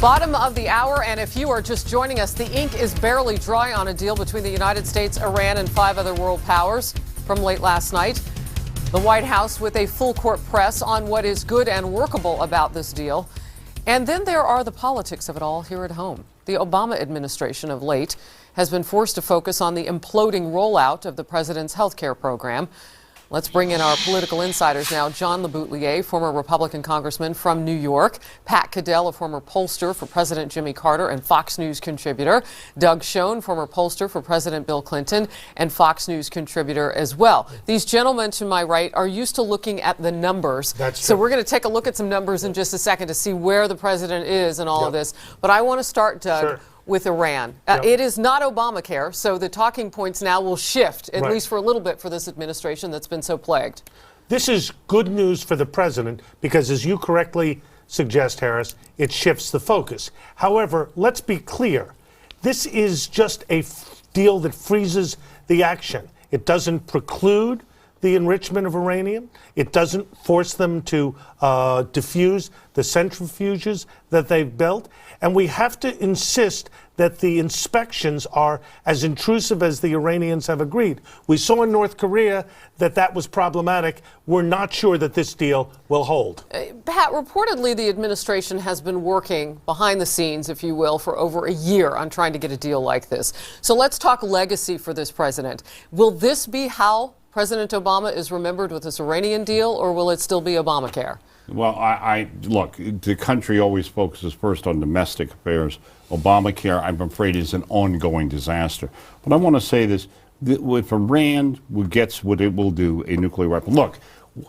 Bottom of the hour, and if you are just joining us, the ink is barely dry on a deal between the United States, Iran, and 5 other world powers from late last night. The White House with a full court press on what is good and workable about this deal. And then there are the politics of it all here at home. The Obama administration of late has been forced to focus on the imploding rollout of the president's health care program. Let's bring in our political insiders now. John LeBoutillier, former Republican congressman from New York. Pat Caddell, a former pollster for President Jimmy Carter and Fox News contributor. Doug Schoen, former pollster for President Bill Clinton and Fox News contributor as well. These gentlemen to my right are used to looking at the numbers. That's true. So we're going to take a look at some numbers in just a second to see where the president is in all of this. But I want to start, Doug, with Iran. It is not Obamacare, so the talking points now will shift, at least for a little bit, for this administration that's been so plagued. This is good news for the president because, as you correctly suggest, Harris, it shifts the focus. However, let's be clear. This is just a deal that freezes the action. It doesn't preclude the enrichment of uranium. It doesn't force them to diffuse the centrifuges that they've built. And we have to insist that the inspections are as intrusive as the Iranians have agreed. We saw in North Korea that that was problematic. We're not sure that this deal will hold. Pat, reportedly the administration has been working behind the scenes, if you will, for over a year on trying to get a deal like this. So let's talk legacy for this president. Will this be how President Obama is remembered with this Iranian deal, or will it still be Obamacare? Well, look, the country always focuses first on domestic affairs. Obamacare, I'm afraid, is an ongoing disaster. But I want to say this, if Iran gets what it will do, a nuclear weapon. Look,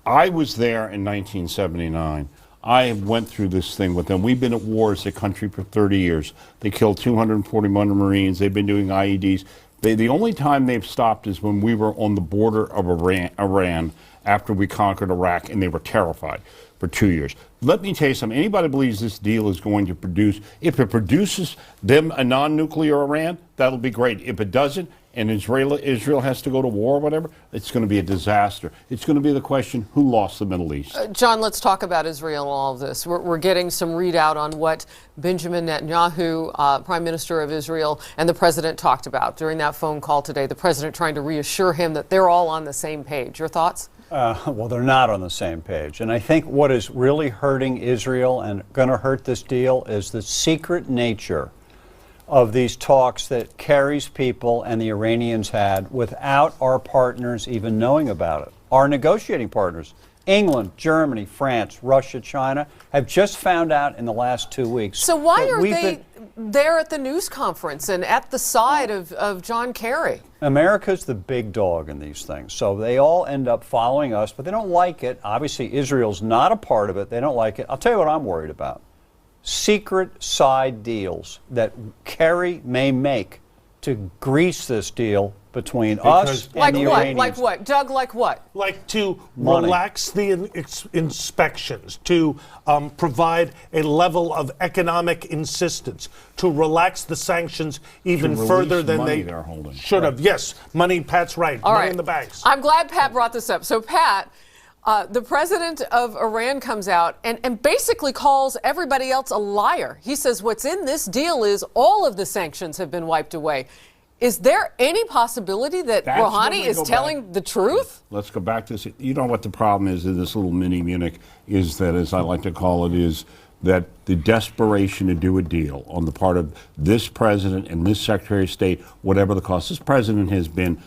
I was there in 1979. I went through this thing with them. We've been at war as a country for 30 years. They killed 241 Marines. They've been doing IEDs. The only time they've stopped is when we were on the border of Iran after we conquered Iraq, and they were terrified for 2 years. Let me tell you something. Anybody believes this deal is going to produce, if it produces them a non-nuclear Iran, that'll be great. If it doesn't, and Israel has to go to war or whatever, it's going to be a disaster. It's going to be the question, who lost the Middle East? John, let's talk about Israel and all of this. We're getting some readout on what Benjamin Netanyahu, Prime Minister of Israel, and the president talked about during that phone call today. The president trying to reassure him that they're all on the same page. Your thoughts? Well, they're not on the same page. And I think what is really hurting Israel and going to hurt this deal is the secret nature of these talks that Kerry's people and the Iranians had without our partners even knowing about it. Our negotiating partners, England, Germany, France, Russia, China, have just found out in the last 2 weeks. So why are they there at the news conference and at the side of John Kerry? America's the big dog in these things, so they all end up following us, but they don't like it. Obviously, Israel's not a part of it. They don't like it. I'll tell you what I'm worried about. Secret side deals that Kerry may make to grease this deal between us and the Iranians. Like what? Doug, like what? Like to relax the inspections, to provide a level of economic insistence, to relax the sanctions even further than they should have. Yes, money, Pat's right. Money in the banks. I'm glad Pat brought this up. So, Pat, the president of Iran comes out and basically calls everybody else a liar. He says what's in this deal is all of the sanctions have been wiped away. Is there any possibility that Rouhani is telling the truth? Let's go back to this. You know what the problem is in this little mini Munich is that, as I like to call it, is that the desperation to do a deal on the part of this president and this Secretary of State, whatever the cost. This president has been,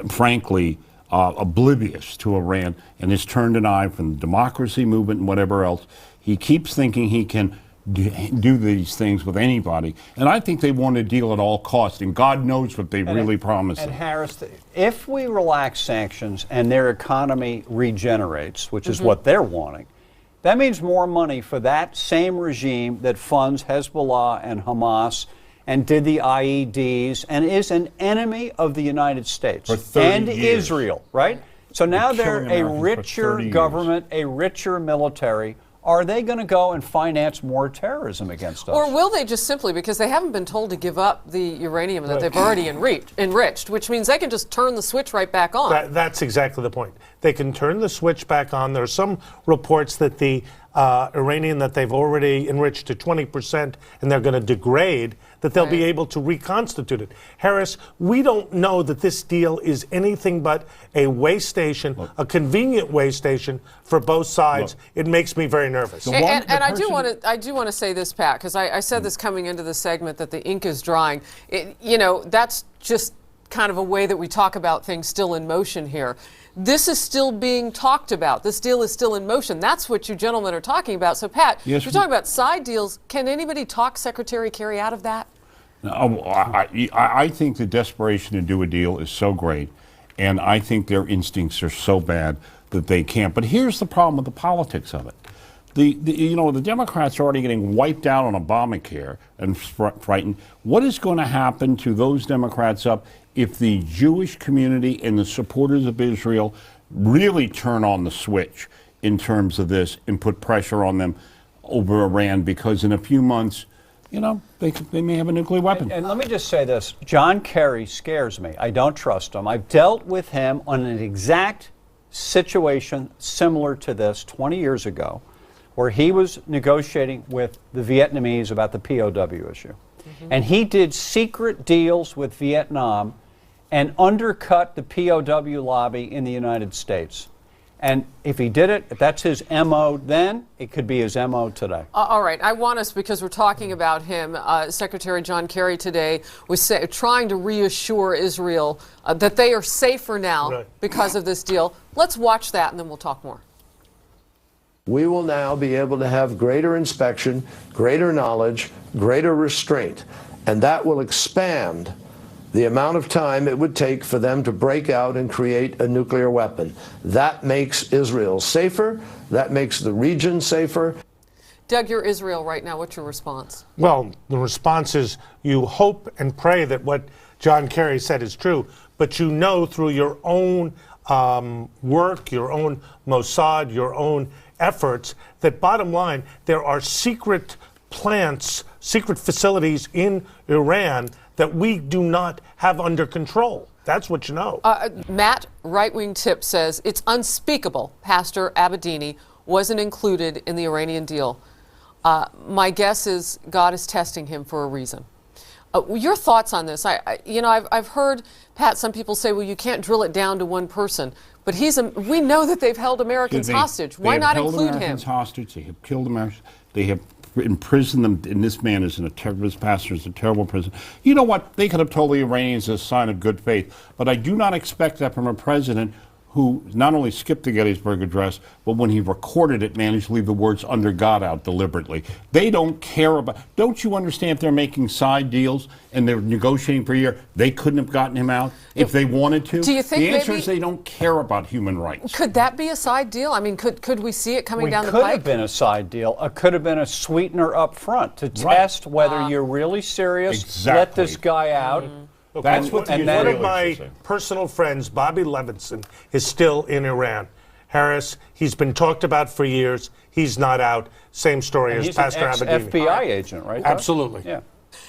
frankly, oblivious to Iran and has turned an eye from the democracy movement and whatever else. He keeps thinking he can do these things with anybody. And I think they want a deal at all costs, and God knows what they really promised. And Harris, if we relax sanctions and their economy regenerates, which is what they're wanting, that means more money for that same regime that funds Hezbollah and Hamas and did the IEDs and is an enemy of the United States and Israel, right? So now they're a richer government, a richer military, are they going to go and finance more terrorism against us? Or will they just simply, because they haven't been told to give up the uranium that they've already enriched, which means they can just turn the switch right back on. That's exactly the point. They can turn the switch back on. There are some reports that the uranium that they've already enriched to 20% and they're going to degrade, that they'll be able to reconstitute it. Harris, we don't know that this deal is anything but a way station, a convenient way station for both sides. It makes me very nervous. And I do want to say this, Pat, because I said this coming into the segment that the ink is drying. That's just kind of a way that we talk about things still in motion here. This is still being talked about. This deal is still in motion. That's what you gentlemen are talking about. So, Pat, you're talking about side deals. Can anybody talk Secretary Kerry out of that? No, I think the desperation to do a deal is so great, and I think their instincts are so bad that they can't. But here's the problem with the politics of it. The Democrats are already getting wiped out on Obamacare and frightened. What is going to happen to those Democrats up if the Jewish community and the supporters of Israel really turn on the switch in terms of this and put pressure on them over Iran? Because in a few months, they may have a nuclear weapon. And let me just say this. John Kerry scares me. I don't trust him. I've dealt with him on an exact situation similar to this 20 years ago, where he was negotiating with the Vietnamese about the POW issue. And he did secret deals with Vietnam and undercut the POW lobby in the United States. And if he did it, if that's his MO then, it could be his MO today. All right. I want us, because we're talking about him, Secretary John Kerry today was trying to reassure Israel that they are safer now because of this deal. Let's watch that and then we'll talk more. We will now be able to have greater inspection, greater knowledge, greater restraint, and that will expand the amount of time it would take for them to break out and create a nuclear weapon. That makes Israel safer. That makes the region safer. Doug, you're Israel right now. What's your response? Well, the response is you hope and pray that what John Kerry said is true, but you know through your own work, your own Mossad, your own efforts, that bottom line, there are secret plants, secret facilities in Iran that we do not have under control. That's what you know. Matt, right-wing tip, says it's unspeakable Pastor Abedini wasn't included in the Iranian deal. My guess is God is testing him for a reason. Your thoughts on this? I've heard, Pat, some people say, well, you can't drill it down to one person. But we know that they've held Americans hostage. Why not include him? They have held Americans hostage. They have killed Americans. They have imprisoned them. And this man is this pastor is a terrible prison. You know what? They could have told the Iranians as a sign of good faith. But I do not expect that from a president who not only skipped the Gettysburg Address, but when he recorded it, managed to leave the words "under God" out deliberately. They don't care about. Don't you understand? If they're making side deals and they're negotiating for a year, they couldn't have gotten him out if they wanted to. Do you think the answer is they don't care about human rights? Could that be a side deal? I mean, could we see it coming down the pike? It could pike? have been a side deal. It could have been a sweetener up front to test whether you're really serious. Exactly. Let this guy out. That's what one of my personal friends, Bobby Levinson, is still in Iran. Harris, he's been talked about for years. He's not out. Same story as Pastor Abedini. FBI agent, right? Absolutely. Yeah.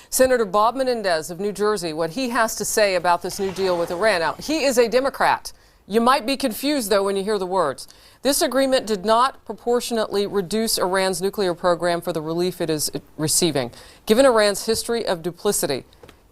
Senator Bob Menendez of New Jersey, what he has to say about this new deal with Iran. Now, he is a Democrat. You might be confused, though, when you hear the words. This agreement did not proportionately reduce Iran's nuclear program for the relief it is receiving. Given Iran's history of duplicity,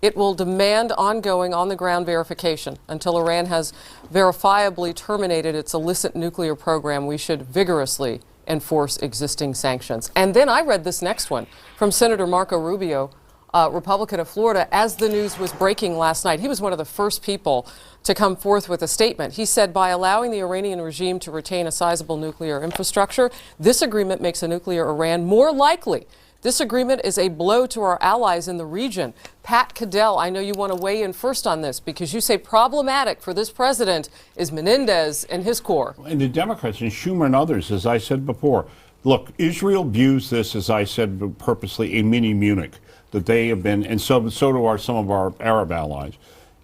it will demand ongoing on-the-ground verification. Until Iran has verifiably terminated its illicit nuclear program, we should vigorously enforce existing sanctions. And then I read this next one from Senator Marco Rubio, Republican of Florida, as the news was breaking last night. He was one of the first people to come forth with a statement. He said, by allowing the Iranian regime to retain a sizable nuclear infrastructure, this agreement makes a nuclear Iran more likely. This agreement is a blow to our allies in the region. Pat Caddell, I know you want to weigh in first on this because you say problematic for this president is Menendez and his core. And the Democrats and Schumer and others, as I said before, look, Israel views this, as I said purposely, a mini Munich that they have been, and so do some of our Arab allies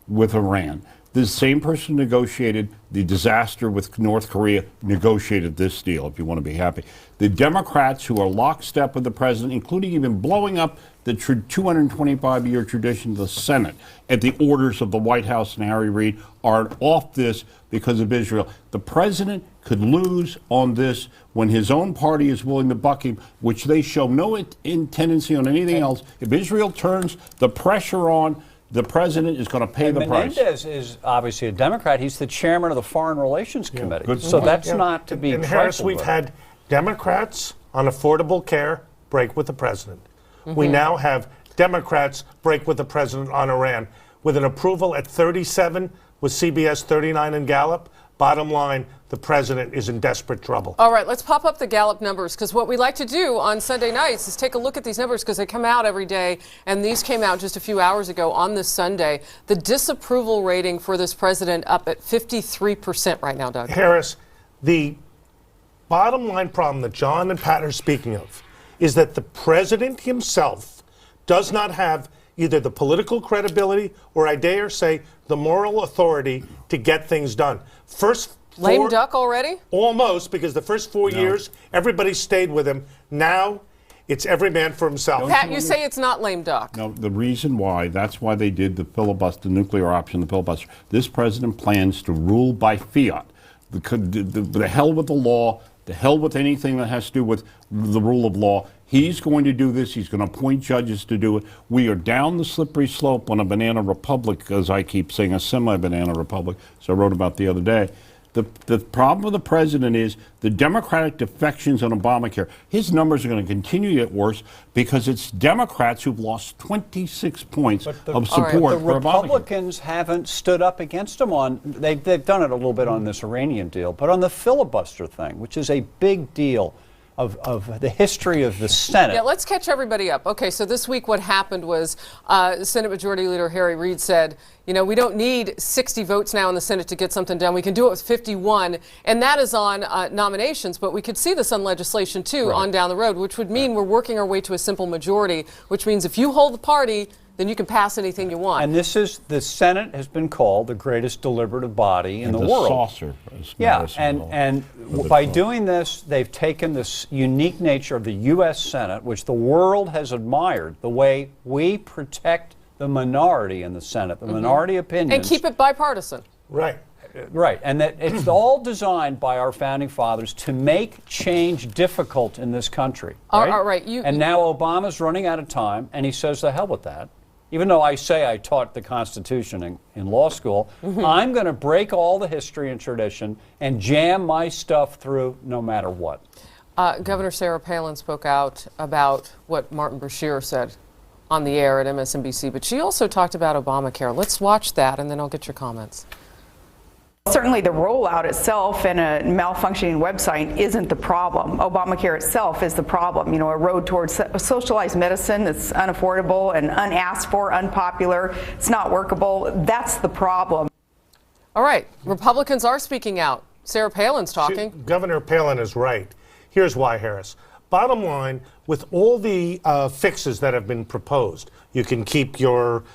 with Iran. The same person negotiated the disaster with North Korea, negotiated this deal, if you want to be happy. The Democrats who are lockstep with the president, including even blowing up the 225-year tradition of the Senate at the orders of the White House and Harry Reid, are off this because of Israel. The president could lose on this when his own party is willing to buck him, which they show no tendency on anything else. If Israel turns the pressure on, the president is going to pay the price. Menendez is obviously a Democrat. He's the chairman of the Foreign Relations Committee. Good So point. that's not to be And Harris, trifled we've with. had Democrats on affordable care break with the president. We now have Democrats break with the president on Iran. With an approval at 37, with CBS 39 and Gallup, bottom line, the president is in desperate trouble. All right, let's pop up the Gallup numbers, because what we like to do on Sunday nights is take a look at these numbers, because they come out every day, and these came out just a few hours ago on this Sunday. The disapproval rating for this president up at 53% right now, Doug. Harris, the bottom line problem that John and Pat are speaking of is that the president himself does not have either the political credibility or, I dare say, the moral authority to get things done. Lame duck already? Almost, because the first 4 years, everybody stayed with him. Now, it's every man for himself. Pat, you say it's not lame duck. No, the reason why, that's why they did the filibuster, the nuclear option, the filibuster. This president plans to rule by fiat. The hell with the law, the hell with anything that has to do with the rule of law. He's going to do this. He's going to appoint judges to do it. We are down the slippery slope on a banana republic, as I keep saying, a semi-banana republic, so I wrote about the other day. The problem with the president is the Democratic defections on Obamacare. His numbers are going to continue to get worse because it's Democrats who've lost 26 points of support The for Obamacare. Republicans haven't stood up against him on, they've done it a little bit on this Iranian deal, but on the filibuster thing, which is a big deal of the history of the Senate. Yeah, let's catch everybody up. Okay, so this week what happened was Senate Majority Leader Harry Reid said, you know, we don't need 60 votes now in the Senate to get something done. We can do it with 51, and that is on nominations, but we could see this on legislation, too, on down the road, which would mean we're working our way to a simple majority, which means if you hold the party, then you can pass anything you want. And this is, the Senate has been called the greatest deliberative body in the the world. Saucer, Yeah, and by doing this, they've taken this unique nature of the U.S. Senate, which the world has admired, the way we protect the minority in the Senate, the minority opinions. And keep it bipartisan. Right. Right, and that it's all designed by our founding fathers to make change difficult in this country. Right? All right. And now Obama's running out of time, and he says, the hell with that. Even though I say I taught the Constitution in law school, I'm going to break all the history and tradition and jam my stuff through no matter what. Governor Sarah Palin spoke out about what Martin Bashir said on the air at MSNBC, but she also talked about Obamacare. Let's watch that, and then I'll get your comments. Certainly the rollout itself and a malfunctioning website isn't the problem. Obamacare itself is the problem. You know, a road towards socialized medicine that's unaffordable and unasked for, unpopular, it's not workable. That's the problem. All right, Republicans are speaking out. Sarah Palin's talking. Governor Palin is right. Here's why, Harris. Bottom line, with all the fixes that have been proposed, you can keep your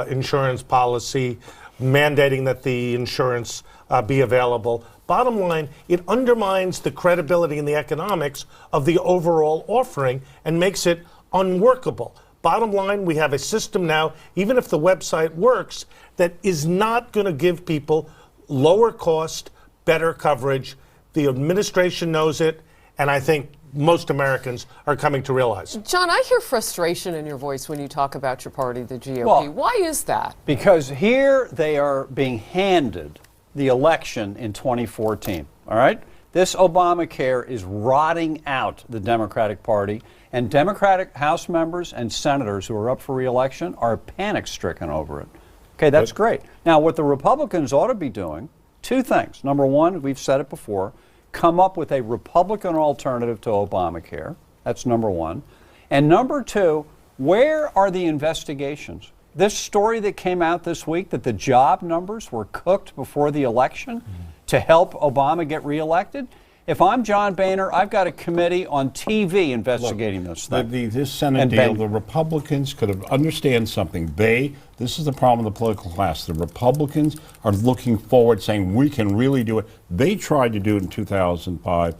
insurance policy, mandating that the insurance be available. Bottom line, it undermines the credibility and the economics of the overall offering and makes it unworkable. Bottom line, we have a system now, even if the website works, that is not going to give people lower cost, better coverage. The administration knows it, and I think most Americans are coming to realize. John, I hear frustration in your voice when you talk about your party, the GOP. Well, why is that? Because here they are being handed the election in 2014, all right? This Obamacare is rotting out the Democratic Party, and Democratic House members and senators who are up for re-election are panic-stricken over it. Okay, that's great. Now, what the Republicans ought to be doing, two things. Number one, we've said it before, come up with a Republican alternative to Obamacare. That's number one. And number two, where are the investigations? This story that came out this week that the job numbers were cooked before the election to help Obama get reelected, If I'm John Boehner, I've got a committee on TV investigating this thing. This Senate And deal, Ben- the Republicans could have understand something. This is the problem with the political class. The Republicans are looking forward, saying we can really do it. They tried to do it in 2005.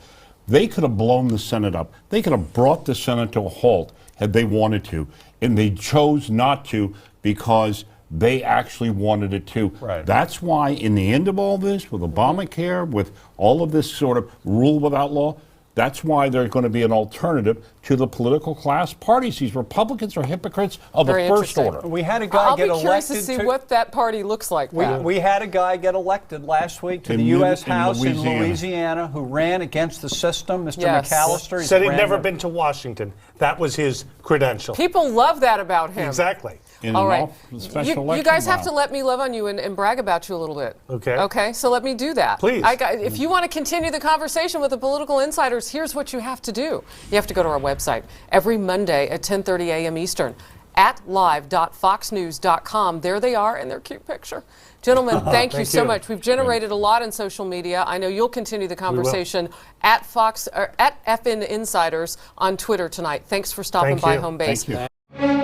They could have blown the Senate up. They could have brought the Senate to a halt had they wanted to, and they chose not to because they actually wanted it to. Right. That's why, in the end of all this, with Obamacare, with all of this sort of rule without law, that's why there's going to be an alternative to the political class parties. These Republicans are hypocrites of Very the first interesting. order. We had a guy I'll get be curious elected to see what that party looks like, Pat. We had a guy get elected last week to In the U.S. in House in Louisiana. Louisiana who ran against the system, Mr. Yes. McAllister. He Said he'd ran never the- been to Washington. That was his credential. People love that about him. Exactly. In All an right. special You election guys have round. to let me love on you and brag about you a little bit. Okay. Okay, so let me do that. Please. If you want to continue the conversation with the political insiders, here's what you have to do. You have to go to our website every Monday at 10:30 a.m. Eastern at live.foxnews.com. There they are in their cute picture. Gentlemen, thank you so you. much. We've generated a lot in social media. I know you'll continue the conversation at Fox or at FN Insiders on Twitter tonight. Thanks for stopping Thank by you. Home Base. Thank you.